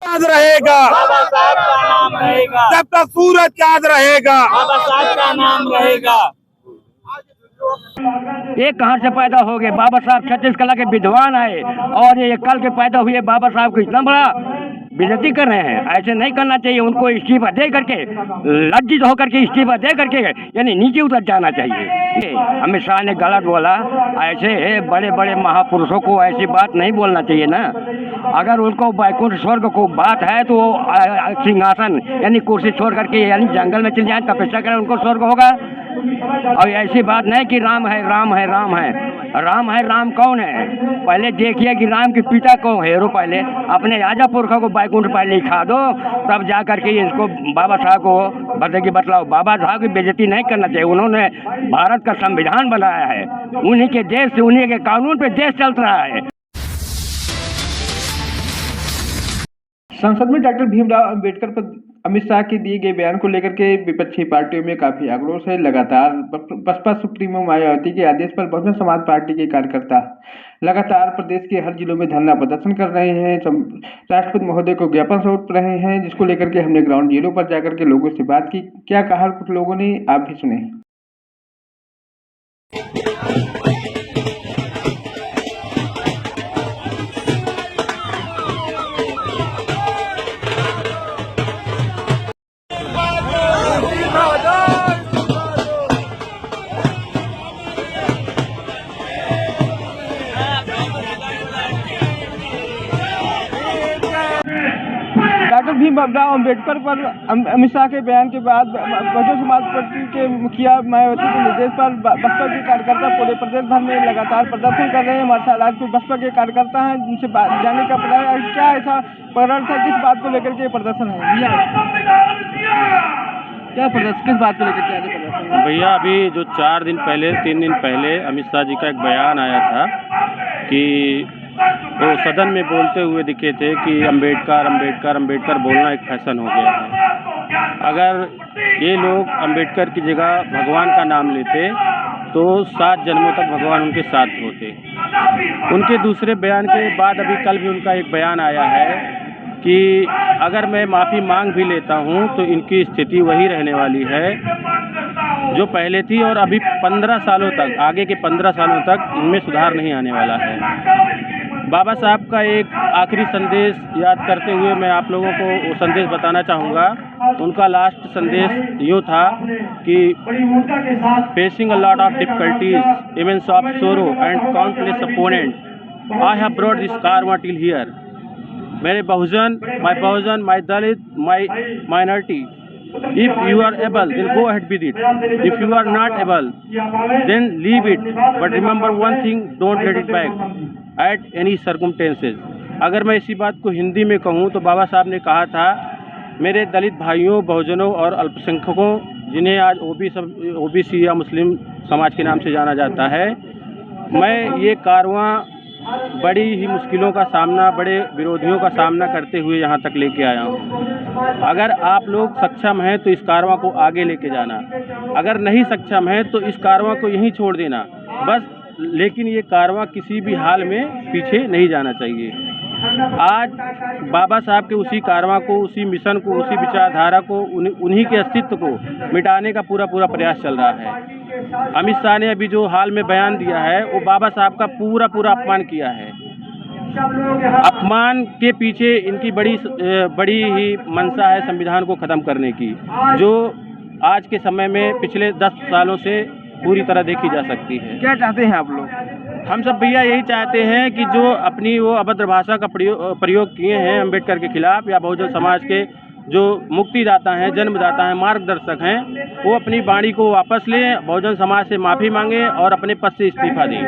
याद रहेगा, बाबा साहब का नाम रहेगा, जब तक सूरज याद रहेगा, बाबा साहब का नाम रहेगा। ये कहाँ से पैदा हो गए? बाबा साहब 36 कला के विद्वान आए और ये कल के पैदा हुए बाबा साहब को इतना बड़ा बेइज्जती कर रहे हैं। ऐसे नहीं करना चाहिए, उनको इस्तीफा दे करके, लज्जित होकर के इस्तीफा दे करके यानी नीचे उतर जाना चाहिए। अमित शाह ने गलत बोला, ऐसे बड़े बड़े महापुरुषों को ऐसी बात नहीं बोलना चाहिए ना। अगर उनको वैकुंठ स्वर्ग को बात है तो सिंहासन यानी कुर्सी छोड़ करके यानी जंगल में चले जाए, तपस्या करें, उनको स्वर्ग होगा। और ऐसी बात नहीं कि राम है राम है राम है, राम है, राम कौन है? पहले देखिए कि राम के पिता कौन है। पहले अपने राजा पुरखों को वैकुंठ पहले लिखा दो, तब जा करके इसको बाबा साहब को बताइए, बतलाओ। बाबा साहब की बेइज्जती नहीं करना चाहिए। उन्होंने भारत का संविधान बनाया है, उन्हीं के देश से, उन्हीं के कानून पे देश चल रहा है। संसद में डॉक्टर भीमराव अंबेडकर पर अमित शाह के दिए गए बयान को लेकर के विपक्षी पार्टियों में काफी आक्रोश है। लगातार बसपा सुप्रीमो मायावती के आदेश पर बहुजन समाज पार्टी के कार्यकर्ता लगातार प्रदेश के हर जिलों में धरना प्रदर्शन कर रहे हैं। राष्ट्रपति महोदय को ज्ञापन सौंप रहे हैं, जिसको लेकर के हमने ग्राउंड जीरो पर जाकर के लोगों से बात की। क्या कहा कुछ लोगों ने, आप भी सुने। डॉक्टर भीमराव अंबेडकर पर अमित शाह के बयान के बाद बहुजन समाज पार्टी के मुखिया मायावती के निर्देश पर बसपा के कार्यकर्ता पूरे प्रदेश भर में लगातार प्रदर्शन कर रहे हैं। हमारे साथ आज बसपा के कार्यकर्ता हैं, जिनसे जानने का पता है क्या ऐसा प्रकरण था, किस बात को लेकर के प्रदर्शन है। क्या प्रदर्शन, किस बात को लेकर के प्रदर्शन है? भैया, अभी जो 3 दिन पहले अमित शाह जी का एक बयान आया था कि वो सदन में बोलते हुए दिखे थे कि अंबेडकर अंबेडकर अंबेडकर बोलना एक फैशन हो गया है। अगर ये लोग अंबेडकर की जगह भगवान का नाम लेते तो 7 जन्मों तक भगवान उनके साथ होते। उनके दूसरे बयान के बाद अभी कल भी उनका एक बयान आया है कि अगर मैं माफ़ी मांग भी लेता हूं तो इनकी स्थिति वही रहने वाली है जो पहले थी, और अभी 15 सालों तक, आगे के 15 सालों तक इनमें सुधार नहीं आने वाला है। बाबा साहब का एक आखिरी संदेश याद करते हुए मैं आप लोगों को वो संदेश बताना चाहूँगा। उनका लास्ट संदेश यूँ था कि facing a lot of difficulties immense of sorrow and countless opponent I have brought this कारवा टिल हियर। मेरे बहुजन, my Dalit, my minority, if you are able then go ahead with it, if you are not able then leave it, but remember one thing, don't get it back at any circumstances। अगर मैं इसी बात को हिंदी में कहूँ तो बाबा साहब ने कहा था, मेरे दलित भाइयों, बहुजनों और अल्पसंख्यकों, जिन्हें आज ओबीसी या मुस्लिम समाज के नाम से जाना जाता है, मैं ये कारवां बड़ी ही मुश्किलों का सामना, बड़े विरोधियों का सामना करते हुए यहाँ तक लेके आया हूँ। अगर आप लोग सक्षम हैं तो इस कारवां को आगे लेके जाना, अगर नहीं सक्षम है तो इस कारवां को यहीं छोड़ देना बस। लेकिन ये कारवां किसी भी हाल में पीछे नहीं जाना चाहिए। आज बाबा साहब के उसी कारवां को, उसी मिशन को, उसी विचारधारा को, उन्हीं के अस्तित्व को मिटाने का पूरा प्रयास चल रहा है। अमित शाह ने अभी जो हाल में बयान दिया है वो बाबा साहब का पूरा अपमान किया है। अपमान के पीछे इनकी बड़ी ही मंशा है संविधान को ख़त्म करने की, जो आज के समय में पिछले 10 सालों से पूरी तरह देखी जा सकती है। क्या चाहते हैं आप लोग? हम सब भैया यही चाहते हैं कि जो अपनी वो अभद्र भाषा का प्रयोग किए हैं अंबेडकर के खिलाफ, या बहुजन समाज के जो मुक्तिदाता हैं, जन्मदाता हैं, मार्गदर्शक हैं, वो अपनी वाणी को वापस लें, बहुजन समाज से माफ़ी मांगें और अपने पद से इस्तीफा दें।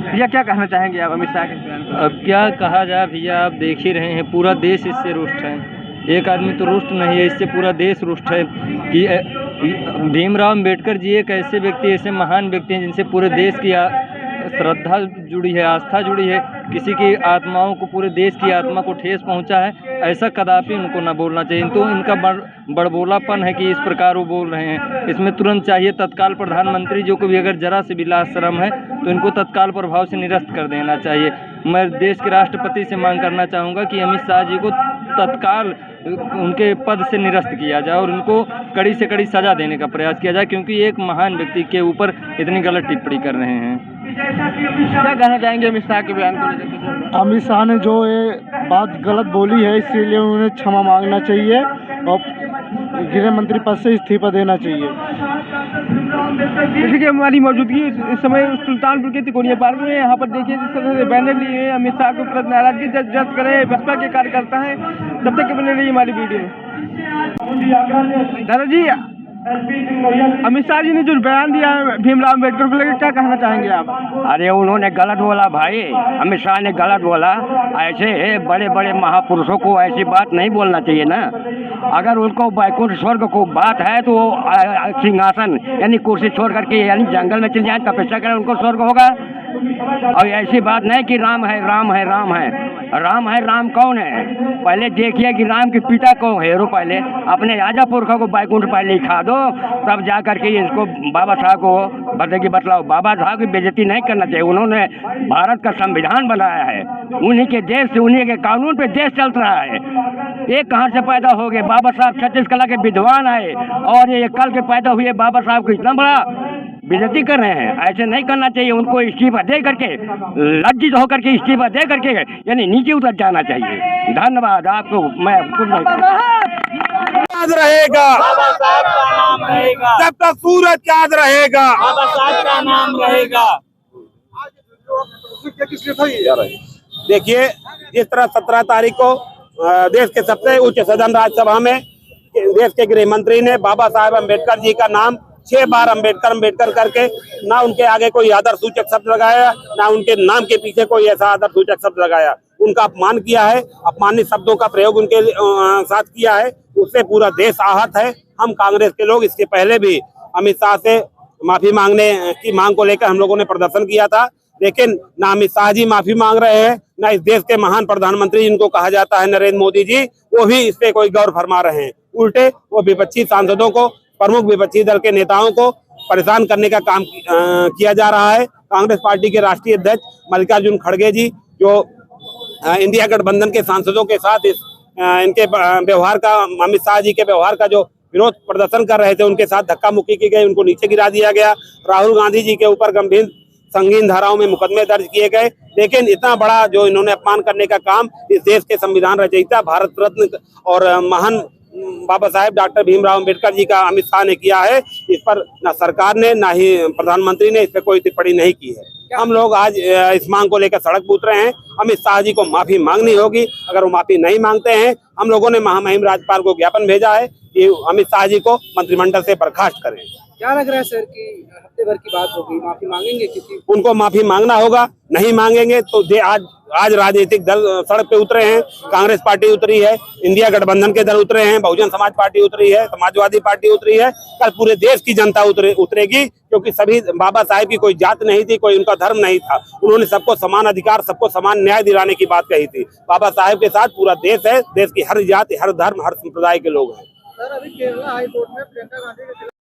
भैया, क्या कहना चाहेंगे आप अमित शाह के बयान पर? अब क्या कहा जाए भैया, आप देख ही रहे हैं, पूरा देश इससे रुष्ट है। एक आदमी तो रुष्ट नहीं है, इससे पूरा देश रुष्ट है कि भीमराव अंबेडकर जी एक ऐसे व्यक्ति, ऐसे महान व्यक्ति हैं जिनसे पूरे देश की श्रद्धा जुड़ी है, आस्था जुड़ी है, किसी की आत्माओं को, पूरे देश की आत्मा को ठेस पहुंचा है, ऐसा कदापि उनको ना बोलना चाहिए। तो इनका बड़बोलापन है कि इस प्रकार वो बोल रहे हैं। इसमें तुरंत चाहिए तत्काल प्रधानमंत्री जो को भी अगर जरा से भी लाज शर्म है तो इनको तत्काल प्रभाव से निरस्त कर देना चाहिए। मैं देश के राष्ट्रपति से मांग करना चाहूँगा कि अमित शाह जी को तत्काल उनके पद से निरस्त किया जाए और उनको कड़ी से कड़ी सज़ा देने का प्रयास किया जाए, क्योंकि एक महान व्यक्ति के ऊपर इतनी गलत टिप्पणी कर रहे हैं। क्या कहना चाहेंगे अमित शाह के बयान को लेकर? अमित शाह ने जो ये बात गलत बोली है, इसीलिए उन्हें क्षमा मांगना चाहिए और गृह मंत्री पद से इस्तीफा देना चाहिए। जैसे कि हमारी मौजूदगी इस समय सुल्तानपुर के तिकोनिया पार्क में, यहाँ पर देखिए जिस तरह से बैनर लिए हैं अमित शाह के प्रति नाराजगी दर्ज करें बसपा के कार्यकर्ता हैं। तब तक के बने रहिए हमारी वीडियो में। दादाजी, अमित शाह जी ने जो बयान दिया है भीमराव अम्बेडकर को लेकर, क्या कहना चाहेंगे आप? अरे उन्होंने गलत बोला भाई, अमित शाह ने गलत बोला। ऐसे बड़े बड़े महापुरुषों को ऐसी बात नहीं बोलना चाहिए ना। अगर उनको वैकुंठ स्वर्ग को बात है तो वो सिंहासन यानी कुर्सी छोड़ करके यानी जंगल में चले जाए, तपस्या करें, उनको स्वर्ग होगा। और ऐसी बात नहीं कि राम है राम है राम है, राम है राम कौन है? पहले देखिए कि राम के पिता कौन है। पहले अपने राजा पुरखों को वैकुंठ पहले लिखा दो, तब जा करके इसको बाबा साहब को बताइए, बतलाओ। बाबा साहब की बेइज्जती नहीं करना चाहिए। उन्होंने भारत का संविधान बनाया है, उन्हीं के देश से, उन्हीं के कानून पे देश चल रहा है। ये कहाँ से पैदा हो गए? बाबा साहब 36 कला के विद्वान आए और ये कल के पैदा हुए बाबा साहब को इतना बड़ा बेइज्जती कर रहे हैं। ऐसे नहीं करना चाहिए। उनको इस्तीफा दे करके, लज्जित होकर के इस्तीफा दे करके यानी नीचे उतर जाना चाहिए। धन्यवाद आपको। मैं कुछ नहीं याद रहेगा, बाबा साहब का नाम रहेगा, जब तक सूरज चाँद रहेगा। बाबा साहब का नाम रहेगा। देखिए, जिस तरह 17 तारीख को देश के सबसे उच्च सदन राज्यसभा में देश के गृह मंत्री ने बाबा साहेब अम्बेडकर जी का नाम 6 बार अम्बेडकर अम्बेडकर करके, ना उनके आगे कोई आदर सूचक शब्द लगाया, ना उनके नाम के पीछे कोई ऐसा आदर सूचक शब्द लगाया। उनका अपमान किया है, अपमानित शब्दों का प्रयोग उनके साथ किया है। उससे पूरा देश आहत है। हम कांग्रेस के लोग इसके पहले भी अमित शाह से माफी मांगने की मांग को लेकर हम लोगों ने प्रदर्शन किया था, लेकिन ना अमित शाह जी माफी मांग रहे हैं, ना इस देश के महान प्रधानमंत्री जिनको कहा जाता है नरेंद्र मोदी जी, वो भी इस पे कोई गौर फरमा रहे हैं। उल्टे वो विपक्षी सांसदों को, प्रमुख विपक्षी दल के नेताओं को परेशान करने का काम किया जा रहा है। कांग्रेस पार्टी के राष्ट्रीय अध्यक्ष मल्लिकार्जुन खड़गे जी, जो इंडिया गठबंधन के सांसदों के साथ इनके व्यवहार का, अमित शाह जी के व्यवहार का जो विरोध प्रदर्शन कर रहे थे, उनके साथ धक्का मुक्की की गई, उनको नीचे गिरा दिया गया। राहुल गांधी जी के ऊपर गंभीर संगीन धाराओं में मुकदमे दर्ज किए गए। लेकिन इतना बड़ा जो इन्होंने अपमान करने का काम इस देश के संविधान रचयिता, भारत रत्न और महान बाबा साहेब डॉक्टर भीमराव अम्बेडकर जी का अमित शाह ने किया है, इस पर ना सरकार ने ना ही प्रधानमंत्री ने इस पर कोई टिप्पणी नहीं की है। हम लोग आज इस मांग को लेकर सड़क पर उतरे हैं। अमित शाह जी को माफी मांगनी होगी। अगर वो माफी नहीं मांगते हैं, हम लोगों ने महामहिम राज्यपाल को ज्ञापन भेजा है कि अमित शाह जी को मंत्रिमंडल से बर्खास्त करें। क्या लग रहा है सर कि हफ्ते भर की बात होगी, माफी मांगेंगे? क्योंकि उनको माफी मांगना होगा, नहीं मांगेंगे तो आज राजनीतिक दल सड़क पे उतरे हैं। कांग्रेस पार्टी उतरी है, इंडिया गठबंधन के दल उतरे हैं, बहुजन समाज पार्टी उतरी है, समाजवादी पार्टी उतरी है। कल पूरे देश की जनता उतरेगी, क्योंकि सभी बाबा साहेब की कोई जात नहीं थी, कोई उनका धर्म नहीं था। उन्होंने सबको समान अधिकार, सबको समान न्याय दिलाने की बात कही थी। बाबा साहेब के साथ पूरा देश है। देश की हर जाति, हर धर्म, हर संप्रदाय के लोग हैं। सर अभी केरला हाई कोर्ट में प्रियंका गांधी